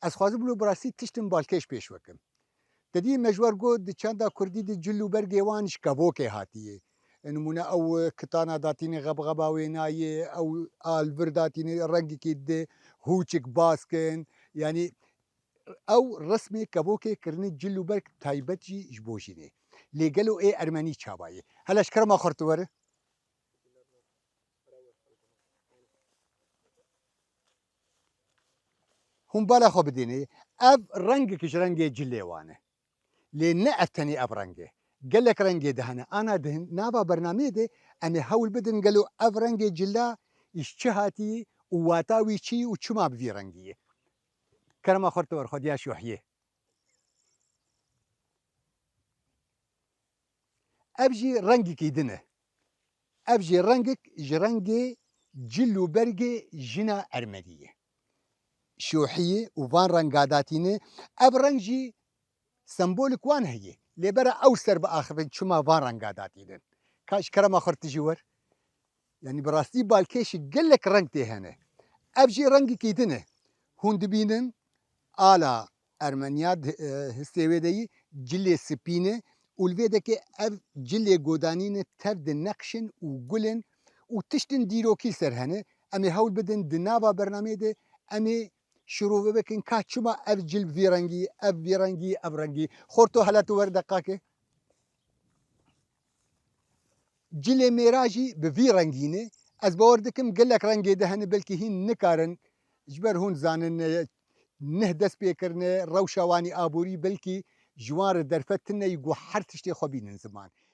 از خوازم بلو براسی تشتم بالکش پیش وکم تدی مجور گو دی چندا کردی دی جلو برگی وانش کبوکه هاتیه نمونه او کتانا داتینی غبغبا وینایه او آلور داتینی رنگی که ده هوچک باسکن یعنی او رسمي كبوكي كرني جلو برك تايبتجي جبوشيني لقالوا ايه ارماني تشاباي هل اشكر ما خرطور هم بالا خو بديني اب رنگ كش رنگ جليوانه لان اتني اب رنگه قال لك رنگي دهنا انا دهن نابا برنامج دي انا هول بدن قالوا اب رنگ جلا اشتهاتي وواتاوي شي وشما بفي رنگي كرما خرطور خد يا شوحيه ابجي رنگي كيدنه ابجي رنگك جرنگي جلو برگي جنا ارمديه شوحيه وفان رنگاداتينه اب رنگجي سمبولك وان هي لبرا اوسر باخر شما فان رنگاداتينه كاش كرم اخر تجور يعني براستي بالكيش قال لك رنگتي هنا ابجي رنگ كيدنه هون دبينن آلا ارمنيا هستيويدي جلي سبينه والفيدك اف جلي جودانين تبد نقشن وقلن وتشتن ديروكي سرهنه امي هول بدن دنابا برنامج ده امي شروع بكن كاتشما اف جل فيرنجي اف فيرنجي اف رنجي خورتو هلاتو وردقاكي جلي ميراجي بفيرنجينه از باوردكم قال لك رنجي دهن بلكي هين نكارن جبر هون زانن نهدس بيكرنه روشواني ابوري بلكي جوار درفتنا يقو حرتشتي خبين زمان